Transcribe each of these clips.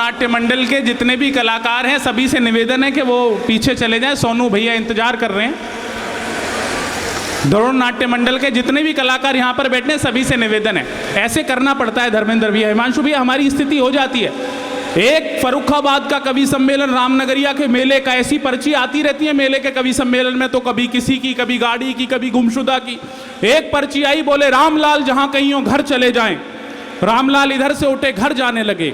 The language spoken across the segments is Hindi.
नाट्य मंडल के जितने भी कलाकार हैं सभी से निवेदन है कि वो पीछे चले जाएं। सोनू भैया इंतजार कर रहे हैं। द्रोण नाट्य मंडल के जितने भी कलाकार यहाँ पर बैठे हैं सभी से निवेदन है, ऐसे करना पड़ता है धर्मेंद्र भैया, हिमांशु भैया, हमारी स्थिति हो जाती है। एक फर्रुखाबाद का कवि सम्मेलन, रामनगरिया के मेले का, ऐसी पर्ची आती रहती है मेले के कवि सम्मेलन में, तो कभी किसी की, कभी गाड़ी की, कभी गुमशुदा की। एक पर्ची आई, बोले रामलाल जहां कहीं हो घर चले जाएं। रामलाल इधर से उठे, घर जाने लगे।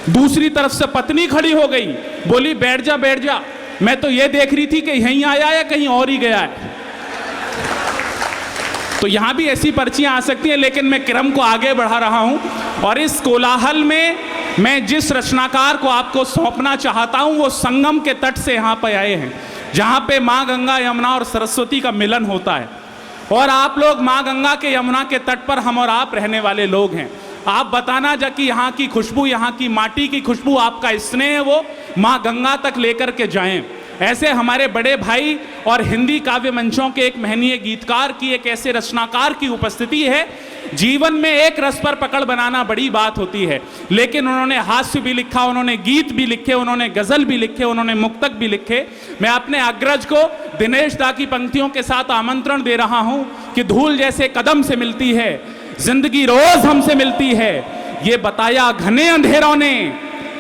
दूसरी तरफ से पत्नी खड़ी हो गई, बोली बैठ जा बैठ जा, मैं तो ये देख रही थी कि यहीं आया या कहीं और ही गया है। तो यहां भी ऐसी पर्चियां आ सकती हैं, लेकिन मैं क्रम को आगे बढ़ा रहा हूं और इस कोलाहल में मैं जिस रचनाकार को आपको सौंपना चाहता हूं वो संगम के तट से यहाँ पे आए हैं, जहाँ पे माँ गंगा, यमुना और सरस्वती का मिलन होता है। और आप लोग माँ गंगा के, यमुना के तट पर हम और आप रहने वाले लोग हैं। आप बताना जा कि यहाँ की खुशबू, यहाँ की माटी की खुशबू, आपका स्नेह है वो माँ गंगा तक लेकर के जाएं। ऐसे हमारे बड़े भाई और हिंदी काव्य मंचों के एक महनीय गीतकार की, एक ऐसे रचनाकार की उपस्थिति है। जीवन में एक रस पर पकड़ बनाना बड़ी बात होती है, लेकिन उन्होंने हास्य भी लिखा, उन्होंने गीत भी लिखे, उन्होंने गजल भी लिखे, उन्होंने मुक्तक भी लिखे। मैं अपने अग्रज को दिनेश दा की पंक्तियों के साथ आमंत्रण दे रहा हूं कि धूल जैसे कदम से मिलती है, जिंदगी रोज हमसे मिलती है, ये बताया घने अंधेरों ने,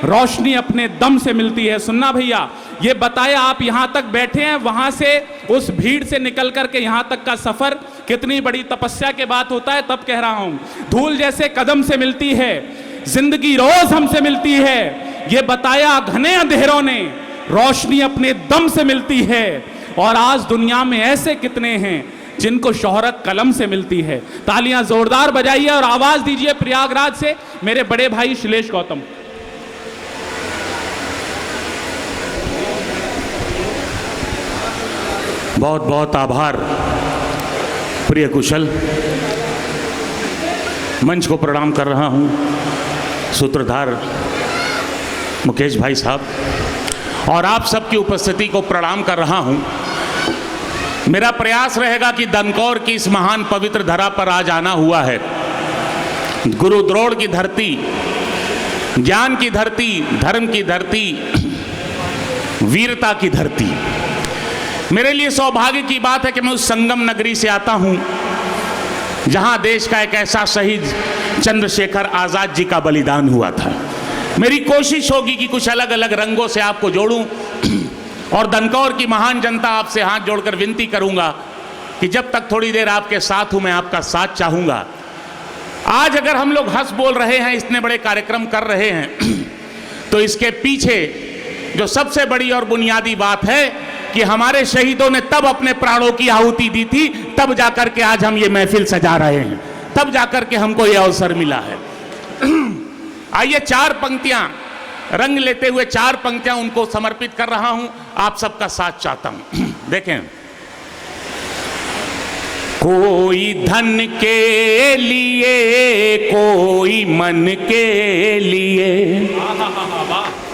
रोशनी अपने दम से मिलती है। सुनना भैया, ये बताया आप यहाँ तक बैठे हैं, वहाँ से उस भीड़ से निकल करके यहाँ तक का सफ़र कितनी बड़ी तपस्या के बात होता है, तब कह रहा हूँ। धूल जैसे कदम से मिलती है, जिंदगी रोज हमसे मिलती है, ये बताया घने अंधेरों ने, रोशनी अपने दम से मिलती है। और आज दुनिया में ऐसे कितने हैं जिनको शोहरत कलम से मिलती है। तालियां जोरदार बजाइए और आवाज दीजिए प्रयागराज से मेरे बड़े भाई शिलेश गौतम। बहुत बहुत आभार प्रिय कुशल। मंच को प्रणाम कर रहा हूं सूत्रधार मुकेश भाई साहब, और आप सबकी उपस्थिति को प्रणाम कर रहा हूं। मेरा प्रयास रहेगा कि दनकौर की इस महान पवित्र धरा पर आज आना हुआ है। गुरु द्रोण की धरती, ज्ञान की धरती, धर्म की धरती, वीरता की धरती। मेरे लिए सौभाग्य की बात है कि मैं उस संगम नगरी से आता हूं जहां देश का एक ऐसा शहीद चंद्रशेखर आजाद जी का बलिदान हुआ था। मेरी कोशिश होगी कि कुछ अलग अलग रंगों से आपको जोड़ूं और दनकौर की महान जनता आपसे हाथ जोड़कर विनती करूंगा कि जब तक थोड़ी देर आपके साथ हूं मैं आपका साथ चाहूंगा। आज अगर हम लोग हंस बोल रहे हैं, इतने बड़े कार्यक्रम कर रहे हैं, तो इसके पीछे जो सबसे बड़ी और बुनियादी बात है कि हमारे शहीदों ने तब अपने प्राणों की आहुति दी थी, तब जाकर के आज हम ये महफिल सजा रहे हैं, तब जाकर के हमको ये अवसर मिला है। आइए चार पंक्तियां रंग लेते हुए, चार पंक्तियां उनको समर्पित कर रहा हूं, आप सबका साथ चाहता हूं। देखें, कोई धन के लिए, कोई मन के लिए,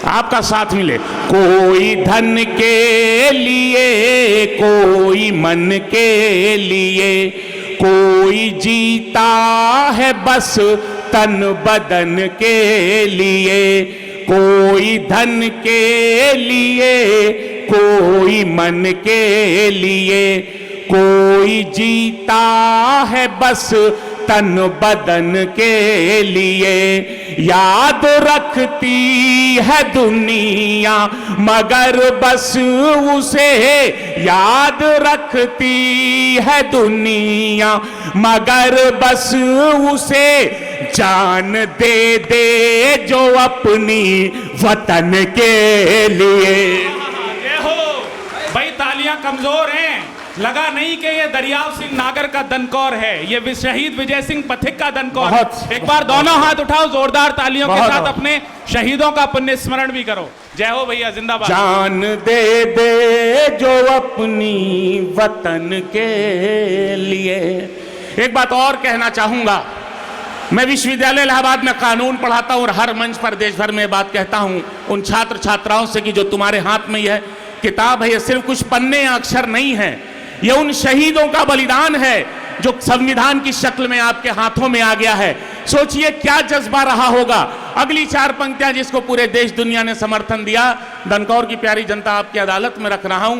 आपका साथ मिले। कोई धन के लिए, कोई मन के लिए, कोई जीता है बस तन बदन के लिए। कोई धन के लिए, कोई मन के लिए, कोई जीता है बस तन बदन के लिए। याद रखती है दुनिया मगर बस उसे, याद रखती है दुनिया मगर बस उसे, जान दे दे जो अपनी वतन के लिए। भाई तालियां कमजोर हैं, लगा नहीं कि ये दरियाव सिंह नागर का दनकौर है, ये शहीद विजय सिंह पथिक का दनकौर है। एक बार दोनों हाथ उठाओ जोरदार तालियों के साथ, अपने शहीदों का पुण्य स्मरण भी करो। जय हो भैया, जिंदाबाद। जान दे दे जो अपनी वतन के लिए। एक बात और कहना चाहूंगा, मैं विश्वविद्यालय इलाहाबाद में कानून पढ़ाता हूं और हर मंच पर देश भर में बात कहता हूं उन छात्र छात्राओं से कि जो तुम्हारे हाथ में यह किताब है, ये सिर्फ कुछ पन्ने या अक्षर नहीं है, ये उन शहीदों का बलिदान है जो संविधान की शक्ल में आपके हाथों में आ गया है। सोचिए क्या जज्बा रहा होगा। अगली 4 पंक्तियां जिसको पूरे देश दुनिया ने समर्थन दिया, दनकौर की प्यारी जनता आपकी अदालत में रख रहा हूं,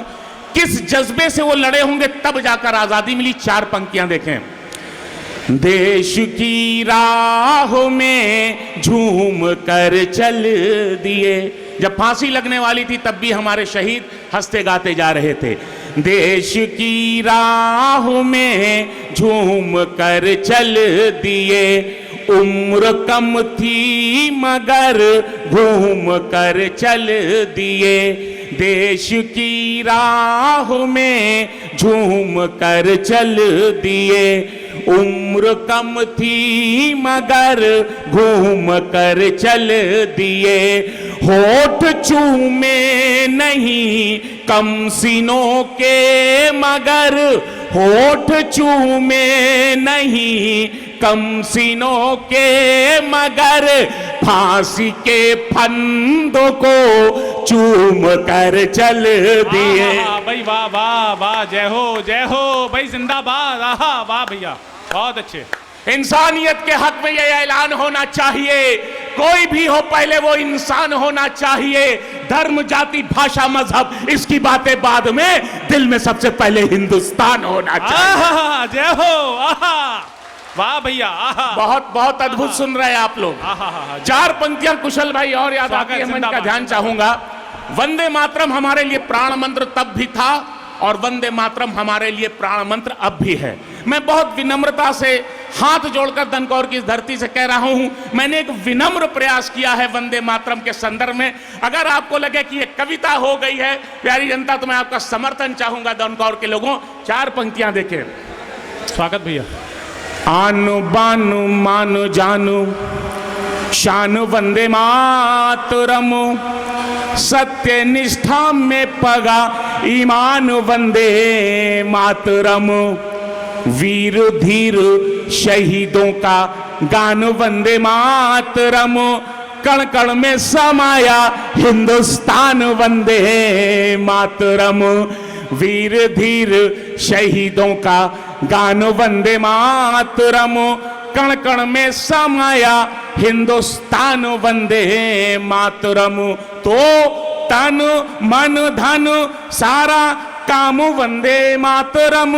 किस जज्बे से वो लड़े होंगे तब जाकर आजादी मिली। 4 पंक्तियां देखें। देश की राह में झूम कर चल दिए, जब फांसी लगने वाली थी तब भी हमारे शहीद हंसते गाते जा रहे थे। देश की राह में झूम कर चल दिए, उम्र कम थी मगर घूम कर चल दिए। देश की राह में झूम कर चल दिए, उम्र कम थी मगर घूम कर चल दिए। होठ चूमे नहीं कम सीनों के मगर, होठ चूमे नहीं कम सीनों के मगर, फांसी के फंदों को चूम कर चल दिए। भाई वाह वाह वाह, जय हो भाई, जिंदाबाद। आहा वाह भैया, बहुत अच्छे। इंसानियत के हक में यह ऐलान होना चाहिए, कोई भी हो पहले वो इंसान होना चाहिए। धर्म जाति भाषा मजहब इसकी बातें बाद में, दिल में सबसे पहले हिंदुस्तान होना चाहिए। जय हो, आहा वाह भैया, आहा बहुत बहुत अद्भुत सुन रहे हैं आप लोग। 4 पंक्तियां कुशल भाई और याद आती है, मैं इनका ध्यान चाहूंगा। वंदे मातरम हमारे लिए प्राण मंत्र तब भी था और वंदे मातरम हमारे लिए प्राण मंत्र अब भी है। मैं बहुत विनम्रता से हाथ जोड़कर दनकौर की इस धरती से कह रहा हूं, मैंने एक विनम्र प्रयास किया है वंदे मातरम के संदर्भ में। अगर आपको लगे कि ये कविता हो गई है प्यारी जनता, तो मैं आपका समर्थन चाहूंगा दनकौर के लोगों। 4 पंक्तियां देखें। स्वागत भैया। आनु बानु मानु जानू शान वंदे मातरम, सत्य निष्ठा में पगा ईमान वंदे मातरम। वीर धीर शहीदों का गान वंदे मातरम, कण कण में समाया हिंदुस्तान वंदे मातरम। वीर धीर शहीदों का गान वंदे मातरम, कण कण में समाया हिंदुस्तान वंदे मातरम। तो तन मन धन सारा काम वंदे मातरम,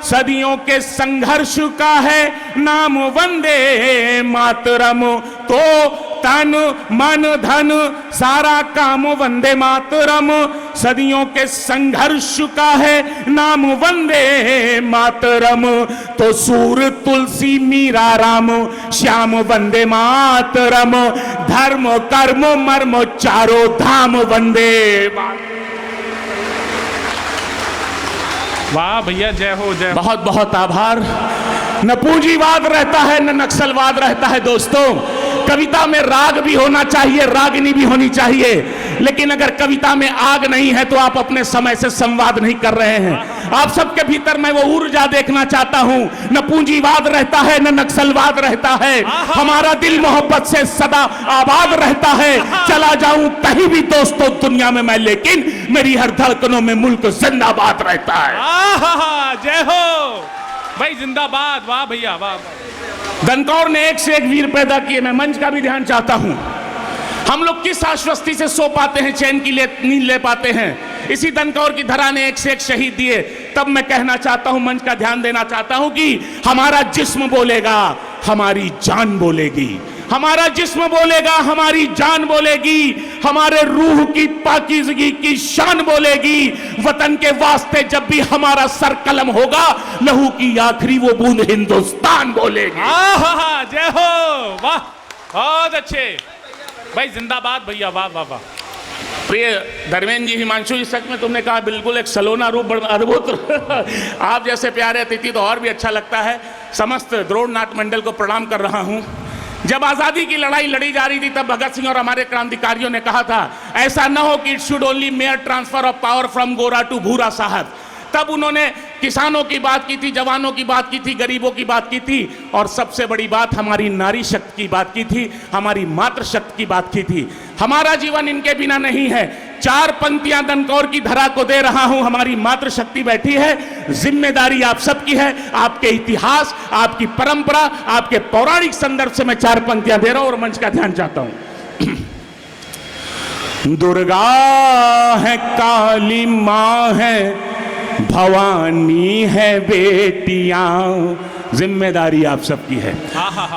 सदियों के संघर्ष का है नाम वंदे मातरम। तो तन मन धन सारा काम वंदे मातरम, सदियों के संघर्ष का है नाम वंदे मातरम। तो सूर तुलसी मीरा राम श्याम वंदे मातरम, धर्म कर्म मर्म चारों धाम वंदे मातरम। वाह भैया, जय हो जय। बहुत बहुत आभार। न पूंजीवाद रहता है न नक्सलवाद रहता है दोस्तों। कविता में राग भी होना चाहिए, रागिनी भी होनी चाहिए, लेकिन अगर कविता में आग नहीं है तो आप अपने समय से संवाद नहीं कर रहे हैं। आप सबके भीतर मैं वो ऊर्जा देखना चाहता हूं। न पूंजीवाद रहता है न नक्सलवाद रहता है, हमारा दिल मोहब्बत से सदा आबाद रहता है। चला जाऊं कहीं भी दोस्तों दुनिया में मैं, लेकिन मेरी हर धड़कनों में मुल्क जिंदाबाद रहता है। जय हो भाई, जिंदाबाद। वाह भैया वाह। दनकौर ने एक से एक वीर पैदा किए। मैं मंच का भी ध्यान चाहता हूं। हम लोग किस आश्वस्ति से सो पाते हैं, चैन की नींद ले पाते हैं? इसी दनकौर की धरा ने एक से एक शहीद दिए। तब मैं कहना चाहता हूं, मंच का ध्यान देना चाहता हूं कि हमारा जिस्म बोलेगा, हमारी जान बोलेगी। हमारा जिस्म बोलेगा, हमारी जान बोलेगी, हमारे रूह की पाकीज़गी की शान बोलेगी। वतन के वास्ते जब भी हमारा सर कलम होगा, लहू की आखिरी वो बूंद हिंदुस्तान बोलेगी। जय हो, वाह बहुत अच्छे भाई, जिंदाबाद भैया, वाह वाह वाह। प्रिय धर्मेंद्र जी, हिमांशु जी, सच में तुमने कहा बिल्कुल एक सलोना रूप, बड़ा अद्भुत। आप जैसे प्यारे अतिथि तो और भी अच्छा लगता है। समस्त द्रोण नाट्य मंडल को प्रणाम कर रहा हूं। जब आजादी की लड़ाई लड़ी जा रही थी तब भगत सिंह और हमारे क्रांतिकारियों ने कहा था ऐसा न हो कि it should only mayor transfer of power from गोरा टू भूरा साहब। तब उन्होंने किसानों की बात की थी, जवानों की बात की थी, गरीबों की बात की थी, और सबसे बड़ी बात हमारी नारी शक्ति की बात की थी, हमारी मातृ शक्ति की बात की थी। हमारा जीवन इनके बिना नहीं है। 4 पंक्तियां दनकौर की धरा को दे रहा हूं। हमारी मातृशक्ति बैठी है, जिम्मेदारी आप सबकी है। आपके इतिहास, आपकी परंपरा, आपके पौराणिक संदर्भ से मैं 4 पंक्तियां दे रहा हूं और मंच का ध्यान चाहता हूं। दुर्गा है, काली मां है, भवानी है बेटियां, जिम्मेदारी आप सबकी है।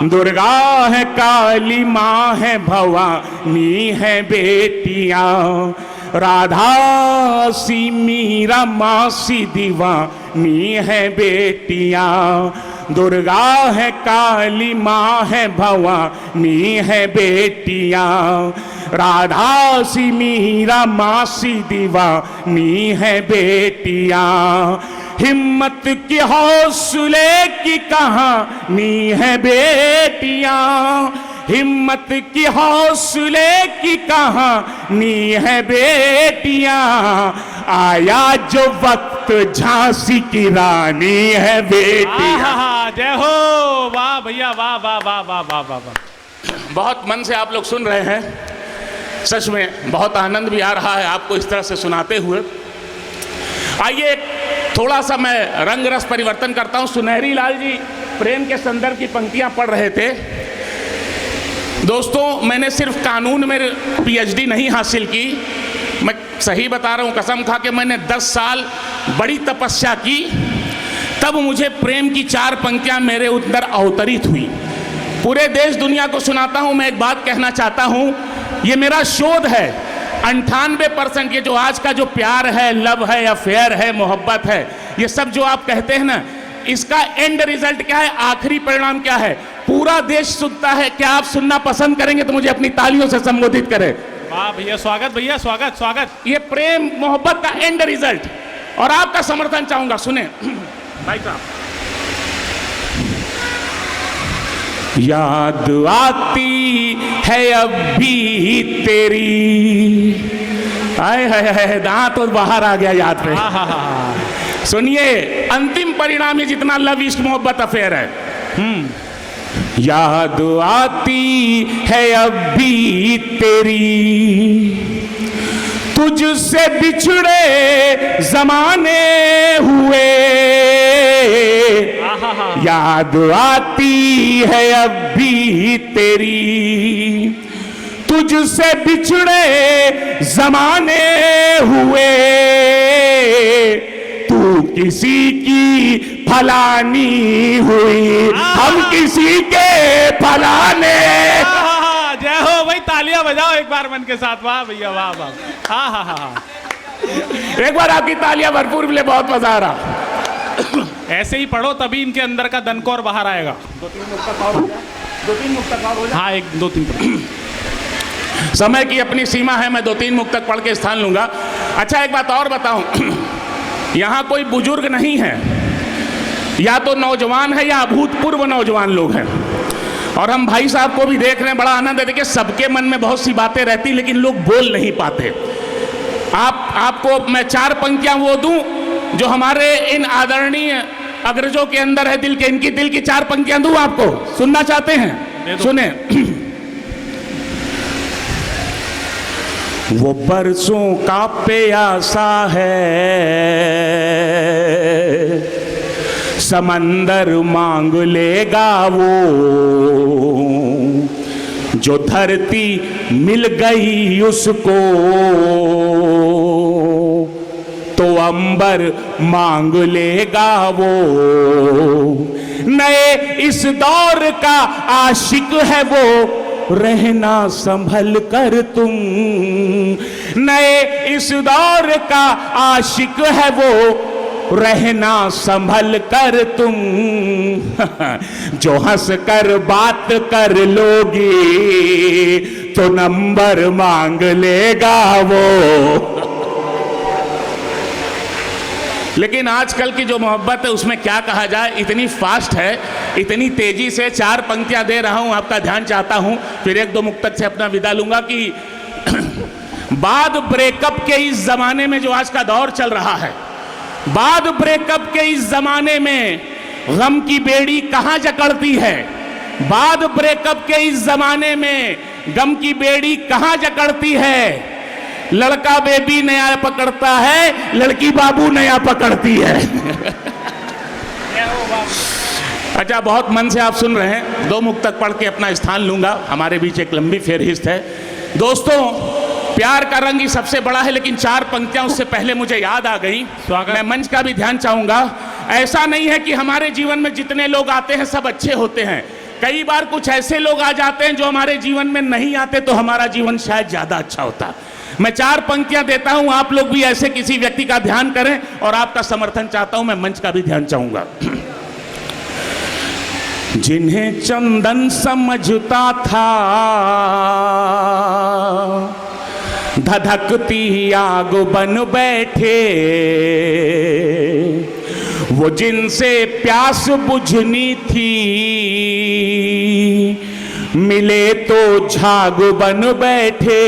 दुर्गा है, काली मां है, भवानी है बेटियां, राधा सी मीरा मां सी दीवानी है बेटियां। दुर्गा है, काली मां है, भवानी है बेटियां, राधा सी मीरा मां सी दीवानी है बेटियां। हिम्मत की हौसले की कहानी है बेटियां, हिम्मत की हौसले की कहानी है बेटियां, आया जो वक्त झांसी की रानी है बेटियां। जय हो, वाह भैया, वाह वाह वाह वाह वाह वाह वाह। बहुत मन से आप लोग सुन रहे हैं, सच में बहुत आनंद भी आ रहा है आपको इस तरह से सुनाते हुए। आइए थोड़ा सा मैं रंग रस परिवर्तन करता हूं। सुनहरी लाल जी प्रेम के संदर्भ की पंक्तियां पढ़ रहे थे। दोस्तों, मैंने सिर्फ कानून में पीएचडी नहीं हासिल की, मैं सही बता रहा हूं, कसम खा के मैंने 10 साल बड़ी तपस्या की, तब मुझे प्रेम की 4 पंक्तियां मेरे अंदर अवतरित हुई। पूरे देश दुनिया को सुनाता हूं। मैं एक बात कहना चाहता हूं, ये मेरा शोध है। 98% ये जो आज का जो प्यार है, लव है, अफेयर है, मोहब्बत है, ये सब जो आप कहते हैं ना, इसका एंड रिजल्ट क्या है, आखिरी परिणाम क्या है, पूरा देश सुनता है। क्या आप सुनना पसंद करेंगे तो मुझे अपनी तालियों से संबोधित करें। वाह भैया, स्वागत भैया, स्वागत स्वागत। ये प्रेम मोहब्बत का एंड रिजल्ट, और आपका समर्थन चाहूंगा। सुने भाई साहब, याद आती है अब भी तेरी, आए हाय दांत तो बाहर आ गया याद पे। सुनिए, अंतिम परिणाम ये जितना लव इश्क मोहब्बत अफेयर है। याद आती है अब भी तेरी, तुझसे बिछड़े जमाने हुए, याद आती है अब भी तेरी, तुझसे बिछड़े जमाने हुए, तू किसी की फलानी हुई, हम किसी के फलाने। जय हो भाई, तालियां बजाओ एक बार मन के साथ। वाह भैया, वाह वाह। हाँ हाँ हाँ, एक बार आपकी तालियां भरपूर मिले, बहुत मजा आ रहा। ऐसे ही पढ़ो, तभी इनके अंदर का दनकौर बाहर आएगा। 2-3 मुक्तक और हो जाए। हाँ, 1-2-3 समय की अपनी सीमा है, मैं 2-3 मुक्तक पढ़ के स्थान लूंगा। अच्छा, एक बात और बताऊं, यहां कोई बुजुर्ग नहीं है, या तो नौजवान है या अभूतपूर्व नौजवान लोग हैं। और हम भाई साहब को भी देख रहे हैं, बड़ा आनंद है। देखिए, सबके मन में बहुत सी बातें रहती, लेकिन लोग बोल नहीं पाते। आपको मैं 4 पंक्तियां वो दूं जो हमारे इन आदरणीय अग्रजों के अंदर है, दिल के, इनकी दिल की 4 पंक्तियां दूं आपको, सुनना चाहते हैं? सुने। वो बरसों का प्यासा है, समंदर मांग लेगा वो, जो धरती मिल गई उसको तो अंबर मांग लेगा वो। नए इस दौर का आशिक है वो, रहना संभल कर तुम, नए इस दौर का आशिक है वो, रहना संभल कर तुम। जो हंस कर बात कर लोगी तो नंबर मांग लेगा वो। लेकिन आजकल की जो मोहब्बत है उसमें क्या कहा जाए, इतनी फास्ट है, इतनी तेजी से 4 पंक्तियां दे रहा हूं, आपका ध्यान चाहता हूं, फिर 1-2 मुक्तक से अपना विदा लूंगा कि बाद ब्रेकअप के इस जमाने में, जो आज का दौर चल रहा है, बाद ब्रेकअप के इस जमाने में गम की बेड़ी कहां जकड़ती है, बाद ब्रेकअप के इस जमाने में गम की बेड़ी कहां जकड़ती है, लड़का बेबी नया पकड़ता है, लड़की बाबू नया पकड़ती है। अच्छा, बहुत मन से आप सुन रहे हैं। 2 मुक्तक पढ़ के अपना स्थान लूंगा, हमारे बीच एक लंबी फेरहिस्त है। दोस्तों, प्यार का रंग ही सबसे बड़ा है, लेकिन 4 पंक्तियां उससे पहले मुझे याद आ गई। मैं मंच का भी ध्यान चाहूंगा। ऐसा नहीं है कि हमारे जीवन में जितने लोग आते हैं सब अच्छे होते हैं। कई बार कुछ ऐसे लोग आ जाते हैं जो हमारे जीवन में नहीं आते, तो हमारा जीवन शायद ज्यादा अच्छा होता। मैं 4 पंक्तियां देता हूं, आप लोग भी ऐसे किसी व्यक्ति का ध्यान करें और आपका समर्थन चाहता हूं। मैं मंच का भी ध्यान चाहूंगा। जिन्हें चंदन समझता था, धधकती आग बन बैठे, वो जिनसे प्यास बुझनी थी, मिले तो झाग बन बैठे।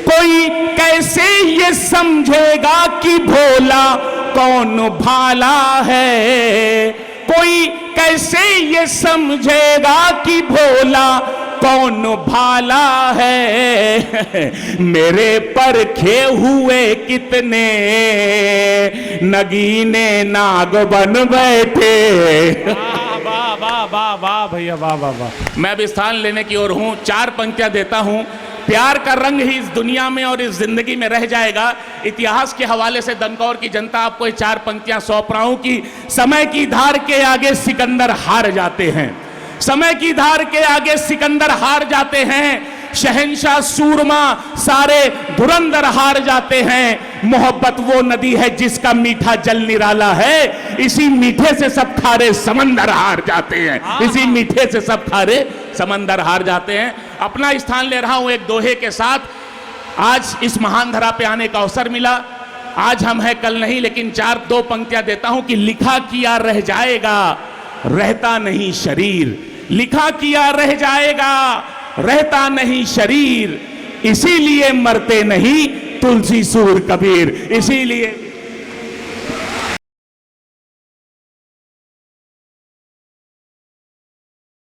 कोई कैसे ये समझेगा कि भोला कौन भाला है, कोई कैसे ये समझेगा कि भोला कौन भाला है। मेरे परखे हुए कितने नगीने नाग बन बैठे। वाह वाह वाह वाह भैया, वाह वाह वाह। मैं अब स्थान लेने की ओर हूं। 4 पंक्तियां देता हूं। प्यार का रंग ही इस दुनिया में और इस जिंदगी में रह जाएगा। इतिहास के हवाले से दनकौर की जनता आपको ये 4 पंक्तियां सौंप रहा हूं कि समय की धार के आगे सिकंदर हार जाते हैं, समय की धार के आगे सिकंदर हार जाते हैं, शहंशाह सूरमा सारे धुरंधर हार जाते हैं। मोहब्बत वो नदी है जिसका मीठा जल निराला है, इसी मीठे से सब खारे समंदर हार जाते हैं, इसी मीठे से सब खारे समंदर हार जाते हैं। अपना स्थान ले रहा हूं एक दोहे के साथ। आज इस महान धरा पे आने का अवसर मिला। आज हम हैं कल नहीं, लेकिन 2 पंक्तियां देता हूं कि लिखा किया रह जाएगा, रहता नहीं शरीर। लिखा किया रह जाएगा, रहता नहीं शरीर, इसीलिए मरते नहीं तुलसी सूर कबीर। इसीलिए